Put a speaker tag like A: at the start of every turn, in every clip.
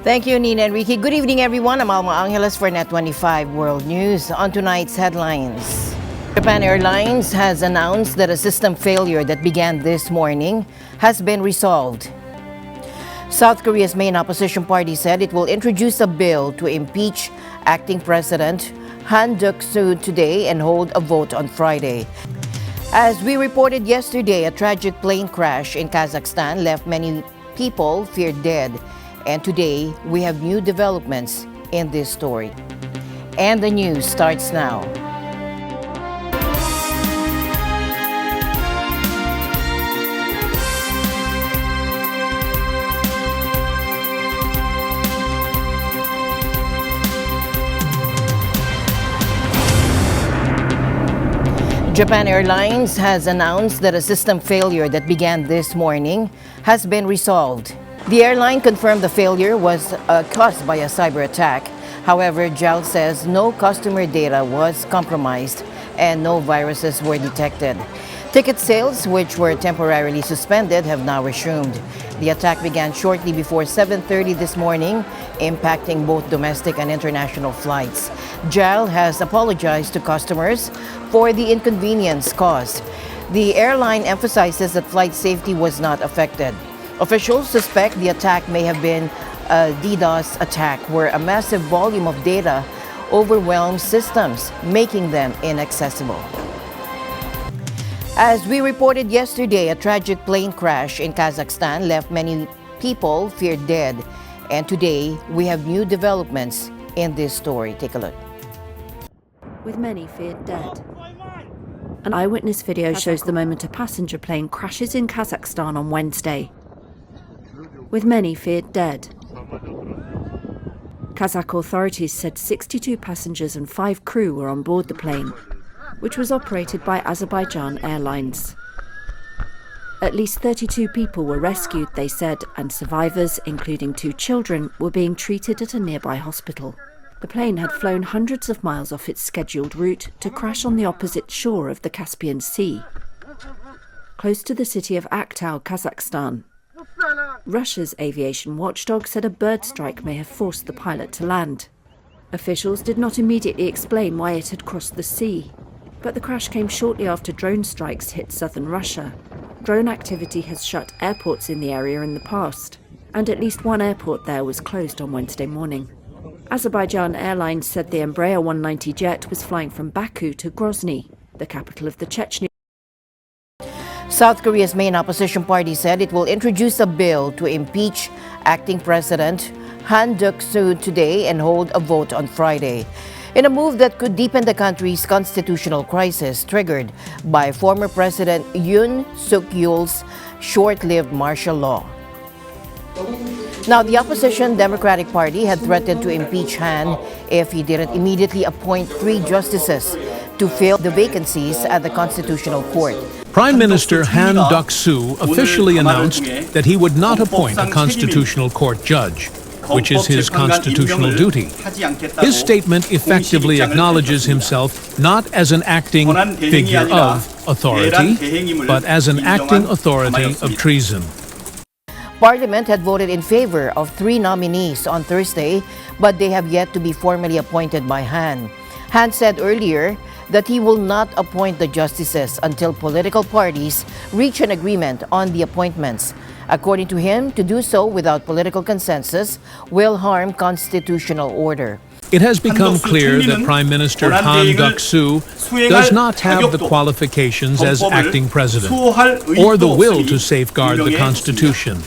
A: Thank you, Nina and Ricky. Good evening, everyone. I'm Alma Angeles for NET25 World News. On tonight's headlines. Japan Airlines has announced that a system failure that began this morning has been resolved. South Korea's main opposition party said it will introduce a bill to impeach acting President Han Duck-soo today and hold a vote on Friday. As we reported yesterday, a tragic plane crash in Kazakhstan left many people feared dead. And today, we have new developments in this story. And the news starts now. Japan Airlines has announced that a system failure that began this morning has been resolved. The airline confirmed the failure was caused by a cyber attack. However, JAL says no customer data was compromised and no viruses were detected. Ticket sales, which were temporarily suspended, have now resumed. The attack began shortly before 7:30 this morning, impacting both domestic and international flights. JAL has apologized to customers for the inconvenience caused. The airline emphasizes that flight safety was not affected. Officials suspect the attack may have been a DDoS attack where a massive volume of data overwhelms systems, making them inaccessible. As we reported yesterday, a tragic plane crash in Kazakhstan left many people feared dead. And today, we have new developments in this story. Take a look.
B: With many feared dead. An eyewitness video shows the moment a passenger plane crashes in Kazakhstan on Wednesday. With many feared dead. Kazakh authorities said 62 passengers and 5 crew were on board the plane, which was operated by Azerbaijan Airlines. At least 32 people were rescued, they said, and survivors, including 2 children, were being treated at a nearby hospital. The plane had flown hundreds of miles off its scheduled route to crash on the opposite shore of the Caspian Sea, close to the city of Aktau, Kazakhstan. Russia's aviation watchdog said a bird strike may have forced the pilot to land. Officials did not immediately explain why it had crossed the sea, but the crash came shortly after drone strikes hit southern Russia. Drone activity has shut airports in the area in the past, and at least one airport there was closed on Wednesday morning. Azerbaijan Airlines said the Embraer 190 jet was flying from Baku to Grozny, the capital of the Chechnya.
A: South Korea's main opposition party said it will introduce a bill to impeach acting President Han Duck-soo today and hold a vote on Friday, in a move that could deepen the country's constitutional crisis triggered by former President Yoon Suk-yeol's short-lived martial law. Now, the opposition Democratic Party had threatened to impeach Han if he didn't immediately appoint 3 justices to fill the vacancies at the Constitutional Court.
C: Prime Minister Han Duck-soo officially announced that he would not appoint a Constitutional Court judge, which is his constitutional duty. His statement effectively acknowledges himself not as an acting figure of authority, but as an acting authority of treason.
A: Parliament had voted in favor of 3 nominees on Thursday, but they have yet to be formally appointed by Han. Han said earlier that he will not appoint the justices until political parties reach an agreement on the appointments. According to him, to do so without political consensus will harm constitutional order.
C: It has become clear that Prime Minister Han Duck-soo does not have the qualifications as acting president or the will to safeguard the Constitution.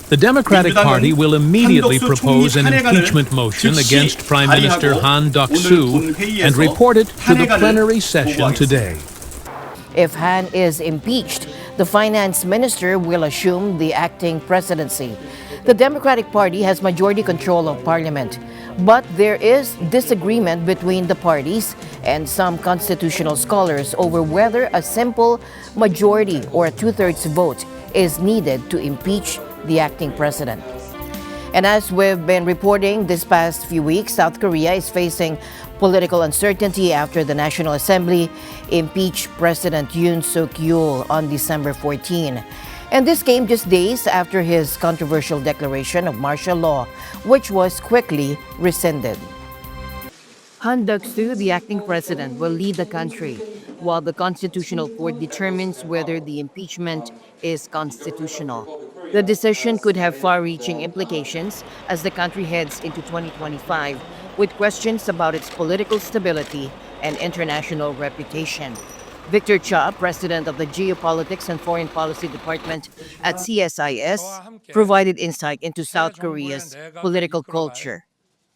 C: The Democratic Party will immediately propose an impeachment motion against Prime Minister Han Duck-soo and report it to the plenary session today.
A: If Han is impeached, the finance minister will assume the acting presidency. The Democratic Party has majority control of parliament, but there is disagreement between the parties and some constitutional scholars over whether a simple majority or a 2/3 vote is needed to impeach the acting president. And as we've been reporting this past few weeks, South Korea is facing political uncertainty after the National Assembly impeached President Yoon Suk-yeol on December 14. And this came just days after his controversial declaration of martial law, which was quickly rescinded. Han Duck-soo, the acting president, will lead the country, while the Constitutional Court determines whether the impeachment is constitutional. The decision could have far-reaching implications as the country heads into 2025, with questions about its political stability and international reputation. Victor Cha, president of the Geopolitics and Foreign Policy Department at CSIS, provided insight into South Korea's political culture.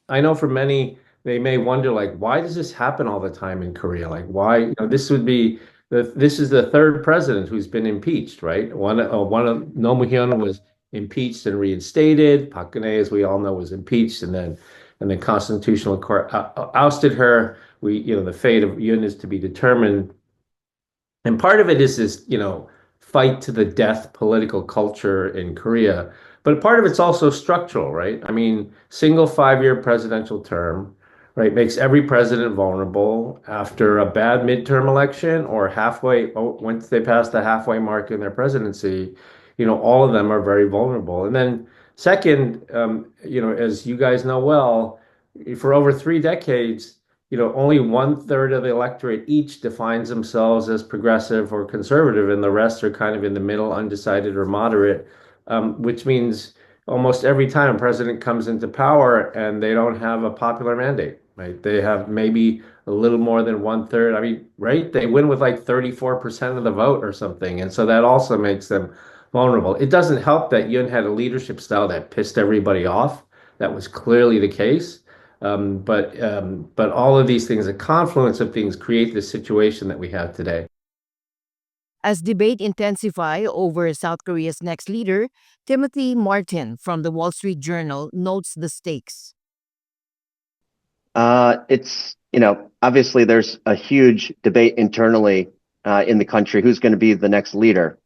D: I know for many, they may wonder, like, why does this happen all the time in Korea? Like, why, this would be this is the third president who's been impeached, right? One of Roh Moo-hyun was impeached and reinstated. Park Geun-hye, as we all know, was impeached, and then Constitutional Court ousted her. The fate of Yoon is to be determined. And part of it is this, fight to the death political culture in Korea. But part of it's also structural, right? I mean, single 5-year presidential term, right, makes every president vulnerable after a bad midterm election or once they pass the halfway mark in their presidency, all of them are very vulnerable. And then second, as you guys know well, for over 3 decades, only 1/3 of the electorate each defines themselves as progressive or conservative, and the rest are kind of in the middle, undecided or moderate, which means almost every time a president comes into power and they don't have a popular mandate, right? They have maybe a little more than 1/3. I mean, right? They win with like 34% of the vote or something. And so that also makes them vulnerable. It doesn't help that Yoon had a leadership style that pissed everybody off. That was clearly the case. But all of these things, a confluence of things, create this situation that we have today.
A: As debate intensify over South Korea's next leader, Timothy Martin from the Wall Street Journal notes the stakes.
E: It's, obviously there's a huge debate internally in the country. Who's going to be the next leader?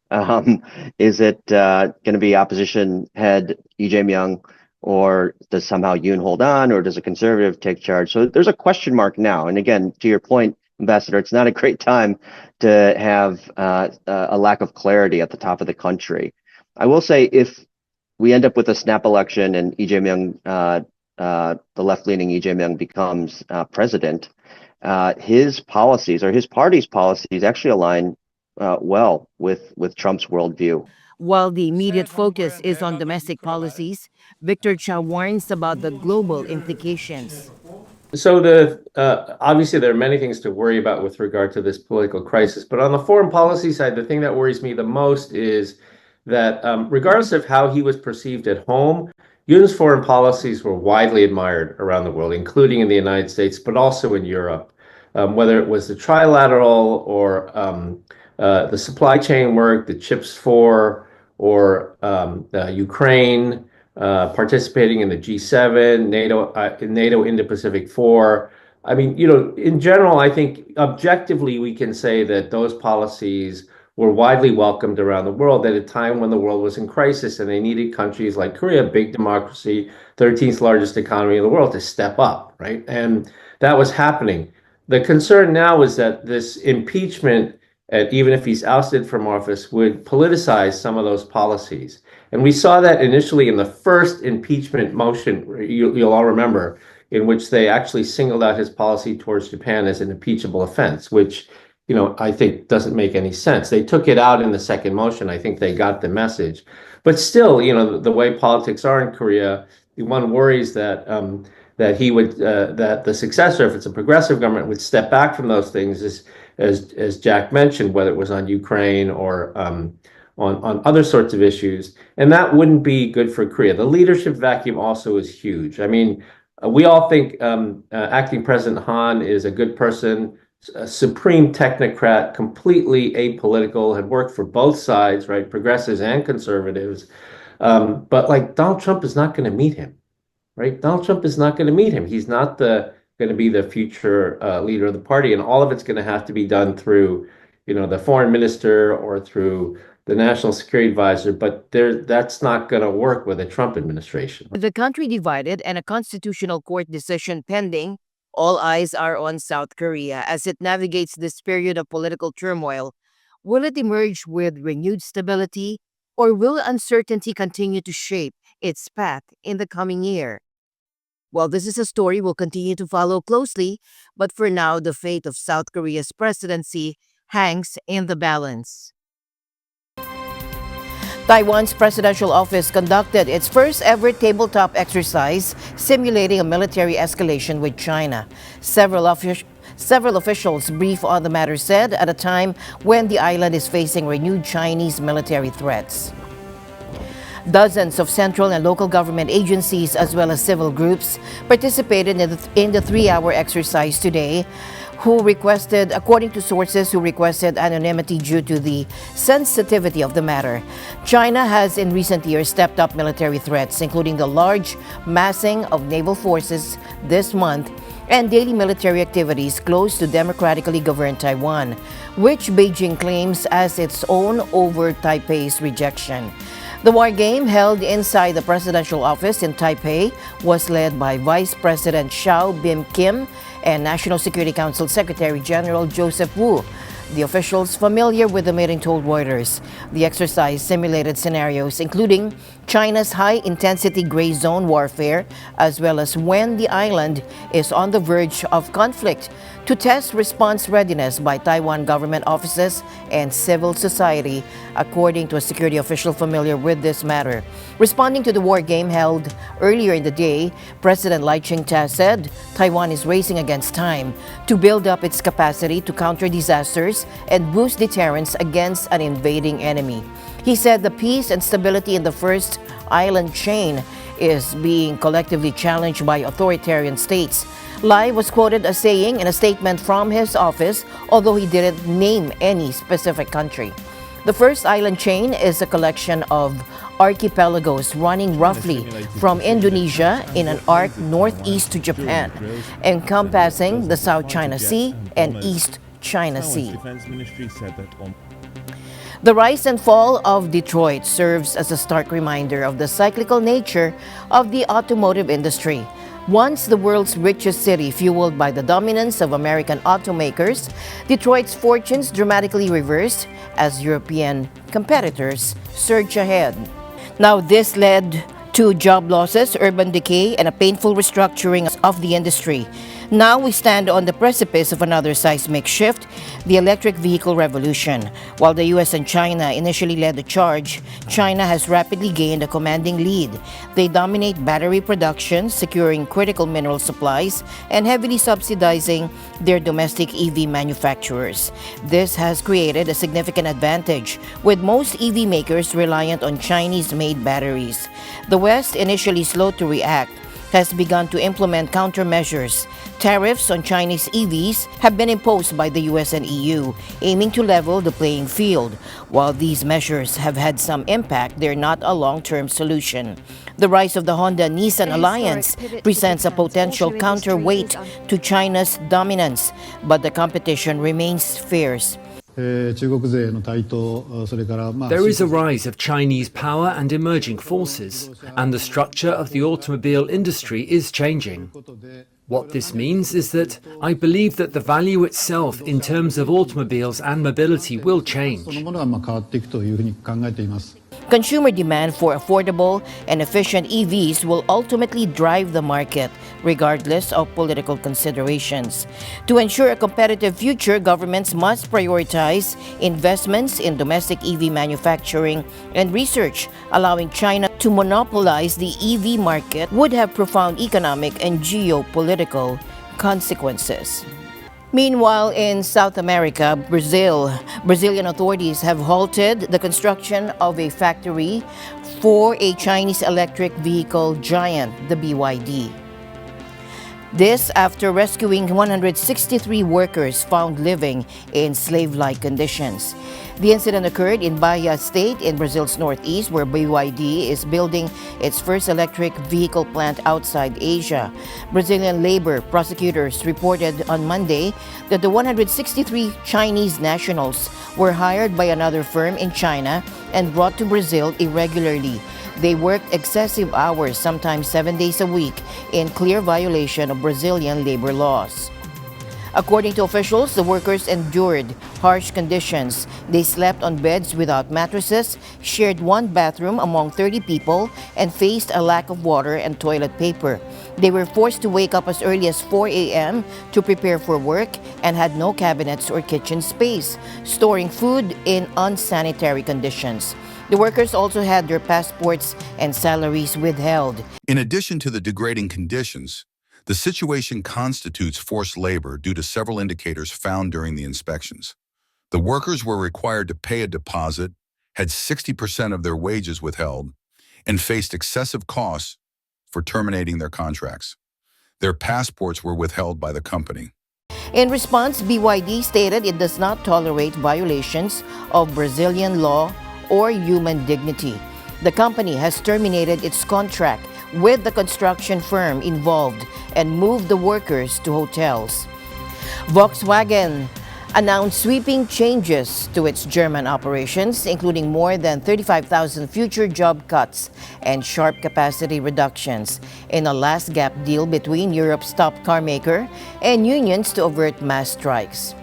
E: Is it going to be opposition head Lee Jae-myung? Or does somehow Yoon hold on, or does a conservative take charge? So there's a question mark now. And again, to your point, Ambassador, it's not a great time to have a lack of clarity at the top of the country. I will say, if we end up with a snap election and Lee Jae-myung, the left-leaning Lee Jae-myung becomes president, his policies or his party's policies actually align well with Trump's worldview.
A: While the immediate focus is on domestic policies, Victor Cha warns about the global implications.
D: So obviously there are many things to worry about with regard to this political crisis. But on the foreign policy side, the thing that worries me the most is that regardless of how he was perceived at home, Yoon's foreign policies were widely admired around the world, including in the United States, but also in Europe. Whether it was the trilateral or the supply chain work, the CHIPS 4, or Ukraine, participating in the G7, NATO Indo-Pacific 4. I mean, in general, I think objectively we can say that those policies were widely welcomed around the world at a time when the world was in crisis and they needed countries like Korea, big democracy, 13th largest economy in the world, to step up, right? And that was happening. The concern now is that this impeachment, even if he's ousted from office, would politicize some of those policies. And we saw that initially in the first impeachment motion, you'll all remember, in which they actually singled out his policy towards Japan as an impeachable offense, which, I think doesn't make any sense. They took it out in the second motion. I think they got the message. But still, the way politics are in Korea, one worries that that the successor, if it's a progressive government, would step back from those things, as Jack mentioned, whether it was on Ukraine or on other sorts of issues, and that wouldn't be good for Korea. The leadership vacuum also is huge. I mean, we all think acting President Han is a good person, a supreme technocrat, completely apolitical, had worked for both sides, right, progressives and conservatives. But like Donald Trump is not going to meet him, right? Donald Trump is not going to meet him. He's not going to be the future leader of the party, and all of it's going to have to be done through, the foreign minister or through the national security advisor. But that's not going to work with a Trump administration.
A: With the country divided and a constitutional court decision pending, all eyes are on South Korea as it navigates this period of political turmoil. Will it emerge with renewed stability Or will uncertainty continue to shape its path in the coming year? Well, this is a story we'll continue to follow closely, but for now, the fate of South Korea's presidency hangs in the balance. Taiwan's presidential office conducted its first ever tabletop exercise simulating a military escalation with China. Several officials briefed on the matter said at a time when the island is facing renewed Chinese military threats. Dozens of central and local government agencies as well as civil groups participated in the three-hour exercise today, according to sources who requested anonymity due to the sensitivity of the matter. China has in recent years stepped up military threats, including the large massing of naval forces this month and daily military activities close to democratically governed Taiwan, which Beijing claims as its own over Taipei's rejection. The war game held inside the presidential office in Taipei was led by Vice President Xiao Bim-kim and National Security Council Secretary General Joseph Wu. The officials familiar with the meeting told Reuters the exercise simulated scenarios including China's high-intensity gray zone warfare, as well as when the island is on the verge of conflict, to test response readiness by Taiwan government offices and civil society, according to a security official familiar with this matter. Responding to the war game held earlier in the day, President Lai Ching-te said Taiwan is racing against time to build up its capacity to counter disasters and boost deterrence against an invading enemy. He said the peace and stability in the first island chain is being collectively challenged by authoritarian states. Lai was quoted as saying in a statement from his office, although he didn't name any specific country. The first island chain is a collection of archipelagos running roughly from Indonesia in an arc northeast to Japan, encompassing the South China Sea and East China Sea. The rise and fall of Detroit serves as a stark reminder of the cyclical nature of the automotive industry. Once the world's richest city, fueled by the dominance of American automakers, Detroit's fortunes dramatically reversed as European competitors surge ahead. Now, this led to job losses, urban decay, and a painful restructuring of the industry. Now we stand on the precipice of another seismic shift, the electric vehicle revolution. While the US and China initially led the charge, China has rapidly gained a commanding lead. They dominate battery production, securing critical mineral supplies, and heavily subsidizing their domestic EV manufacturers. This has created a significant advantage, with most EV makers reliant on Chinese-made batteries. The West, initially slow to react, has begun to implement countermeasures. Tariffs on Chinese EVs have been imposed by the US and EU, aiming to level the playing field. While these measures have had some impact, they're not a long-term solution. The rise of the Honda-Nissan alliance presents a potential counterweight to China's dominance, but the competition remains fierce.
F: There is a rise of Chinese power and emerging forces, and the structure of the automobile industry is changing. What this means is that I believe that the value itself in terms of automobiles and mobility will change.
A: Consumer demand for affordable and efficient EVs will ultimately drive the market, regardless of political considerations. To ensure a competitive future, governments must prioritize investments in domestic EV manufacturing and research. Allowing China to monopolize the EV market would have profound economic and geopolitical consequences. Meanwhile, in South America, Brazilian authorities have halted the construction of a factory for a Chinese electric vehicle giant, the BYD. This after rescuing 163 workers found living in slave-like conditions. The incident occurred in Bahia State in Brazil's northeast, where BYD is building its first electric vehicle plant outside Asia. Brazilian labor prosecutors reported on Monday that the 163 Chinese nationals were hired by another firm in China and brought to Brazil irregularly. They worked excessive hours, sometimes 7 days a week, in clear violation of Brazilian labor laws. According to officials, the workers endured harsh conditions. They slept on beds without mattresses, shared one bathroom among 30 people, and faced a lack of water and toilet paper. They were forced to wake up as early as 4 a.m. to prepare for work and had no cabinets or kitchen space, storing food in unsanitary conditions. The workers also had their passports and salaries withheld.
G: In addition to the degrading conditions, the situation constitutes forced labor due to several indicators found during the inspections. The workers were required to pay a deposit, had 60% of their wages withheld, and faced excessive costs for terminating their contracts. Their passports were withheld by the company.
A: In response, BYD stated it does not tolerate violations of Brazilian law or human dignity. The company has terminated its contract with the construction firm involved and moved the workers to hotels. Volkswagen announced sweeping changes to its German operations, including more than 35,000 future job cuts and sharp capacity reductions in a last-gap deal between Europe's top car maker and unions to avert mass strikes.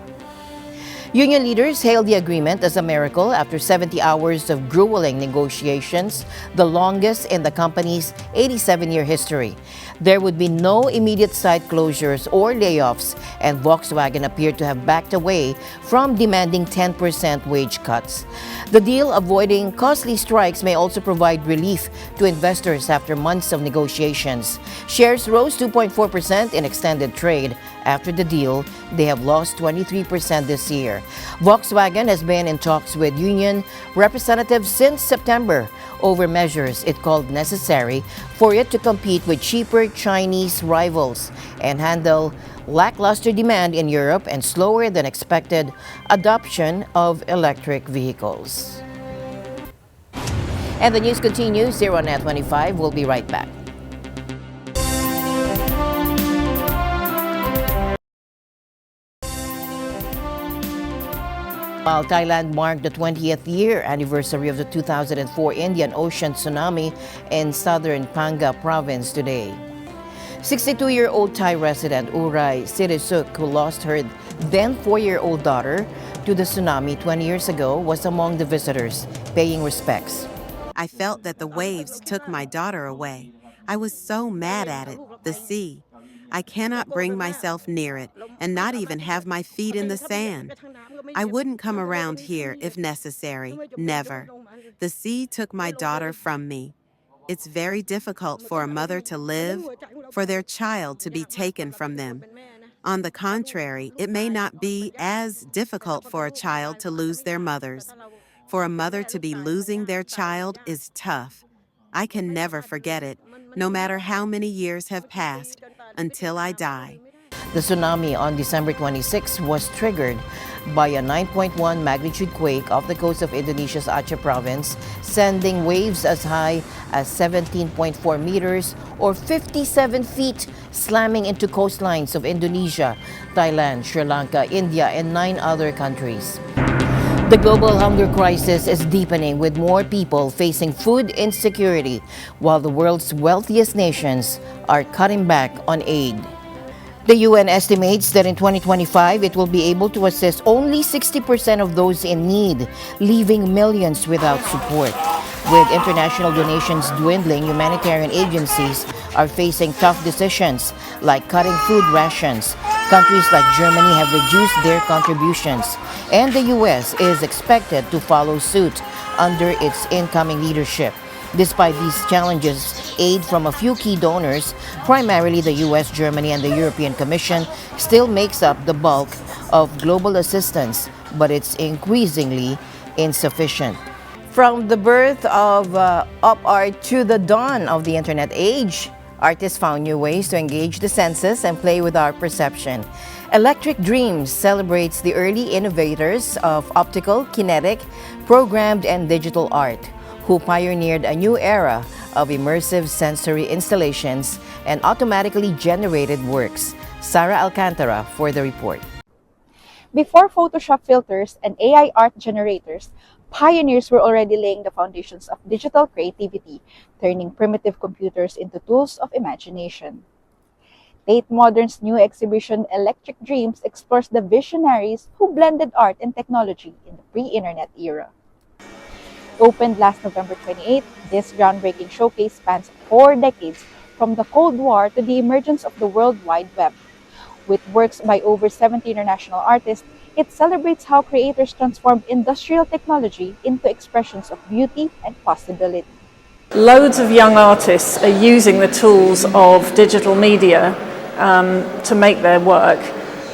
A: Union leaders hailed the agreement as a miracle after 70 hours of grueling negotiations, the longest in the company's 87-year history. There would be no immediate site closures or layoffs, and Volkswagen appeared to have backed away from demanding 10% wage cuts. The deal avoiding costly strikes may also provide relief to investors after months of negotiations. Shares rose 2.4% in extended trade. After the deal, they have lost 23% this year. Volkswagen has been in talks with union representatives since September over measures it called necessary for it to compete with cheaper Chinese rivals and handle lackluster demand in Europe and slower than expected adoption of electric vehicles. And the news continues here on NET25. We'll be right back. While Thailand marked the 20th year anniversary of the 2004 Indian Ocean tsunami in southern Panga province today. 62-year-old Thai resident Uray Sirisuk, who lost her then 4-year-old daughter to the tsunami 20 years ago, was among the visitors paying respects.
H: I felt that the waves took my daughter away. I was so mad at it, the sea. I cannot bring myself near it and not even have my feet in the sand. I wouldn't come around here if necessary, never. The sea took my daughter from me. It's very difficult for a mother to live, for their child to be taken from them. On the contrary, it may not be as difficult for a child to lose their mothers. For a mother to be losing their child is tough. I can never forget it, no matter how many years have passed, until I die.
A: The tsunami on December 26 was triggered by a 9.1 magnitude quake off the coast of Indonesia's Aceh province, sending waves as high as 17.4 meters or 57 feet, slamming into coastlines of Indonesia, Thailand, Sri Lanka, India, and 9 other countries. The global hunger crisis is deepening, with more people facing food insecurity, while the world's wealthiest nations are cutting back on aid. The UN estimates that in 2025, it will be able to assist only 60% of those in need, leaving millions without support. With international donations dwindling, humanitarian agencies are facing tough decisions like cutting food rations. Countries like Germany have reduced their contributions, and the US is expected to follow suit under its incoming leadership. Despite these challenges, aid from a few key donors, primarily the US, Germany, and the European Commission, still makes up the bulk of global assistance, but it's increasingly insufficient. From the birth of op art to the dawn of the internet age, artists found new ways to engage the senses and play with our perception. Electric Dreams celebrates the early innovators of optical, kinetic, programmed, and digital art, who pioneered a new era of immersive sensory installations and automatically generated works. Sarah Alcantara for the report.
I: Before Photoshop filters and AI art generators, pioneers were already laying the foundations of digital creativity, turning primitive computers into tools of imagination. Tate Modern's new exhibition, Electric Dreams, explores the visionaries who blended art and technology in the pre-internet era. Opened last November 28, this groundbreaking showcase spans 4 decades from the Cold War to the emergence of the World Wide Web. With works by over 70 international artists, it celebrates how creators transformed industrial technology into expressions of beauty and possibility.
J: Loads of young artists are using the tools of digital media to make their work.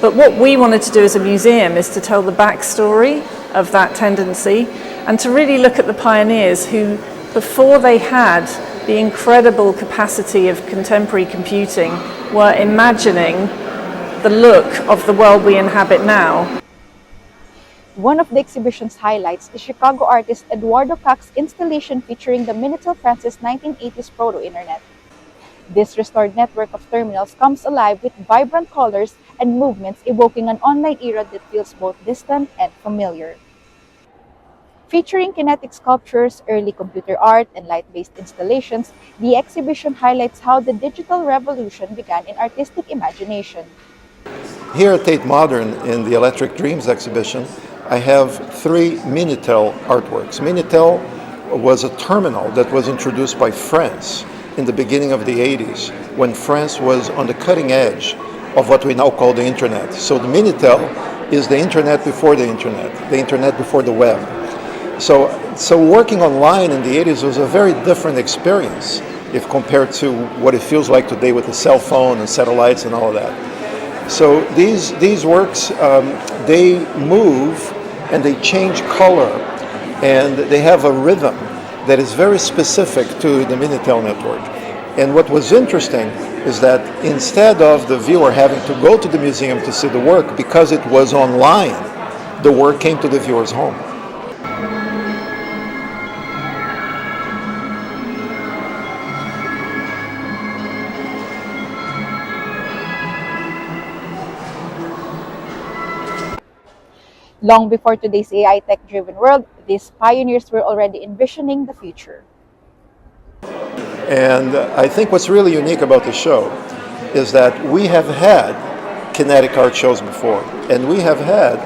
J: But what we wanted to do as a museum is to tell the backstory of that tendency and to really look at the pioneers who, before they had the incredible capacity of contemporary computing, were imagining the look of the world we inhabit now.
I: One of the exhibition's highlights is Chicago artist Eduardo Kak's installation featuring the Minitel Francis 1980s proto-internet. This restored network of terminals comes alive with vibrant colors and movements, evoking an online era that feels both distant and familiar. Featuring kinetic sculptures, early computer art, and light-based installations, the exhibition highlights how the digital revolution began in artistic imagination.
K: Here at Tate Modern, in the Electric Dreams exhibition, I have 3 Minitel artworks. Minitel was a terminal that was introduced by France in the beginning of the 80s, when France was on the cutting edge of what we now call the internet. So the Minitel is the internet before the internet before the web. So working online in the 80s was a very different experience if compared to what it feels like today with the cell phone and satellites and all of that. So these works, they move and they change color, and they have a rhythm that is very specific to the Minitel network. And what was interesting is that instead of the viewer having to go to the museum to see the work, because it was online, the work came to the viewer's home.
I: Long before today's AI tech-driven world, these pioneers were already envisioning the future.
K: And I think what's really unique about the show is that we have had kinetic art shows before, and we have had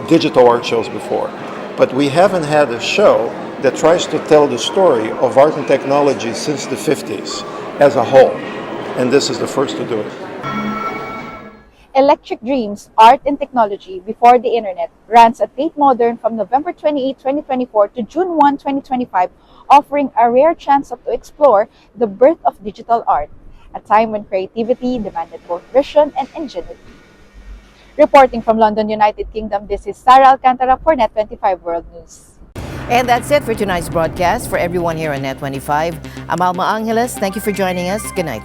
K: digital art shows before, but we haven't had a show that tries to tell the story of art and technology since the 50s as a whole, and this is the first to do it.
I: Electric Dreams, Art and Technology Before the Internet runs at Tate Modern from November 28, 2024 to June 1, 2025, offering a rare chance to explore the birth of digital art, a time when creativity demanded both vision and ingenuity. Reporting from London, United Kingdom, this is Sarah Alcantara for NET25 World News.
A: And that's it for tonight's broadcast. For everyone here on NET25, I'm Alma Angeles. Thank you for joining us. Good night.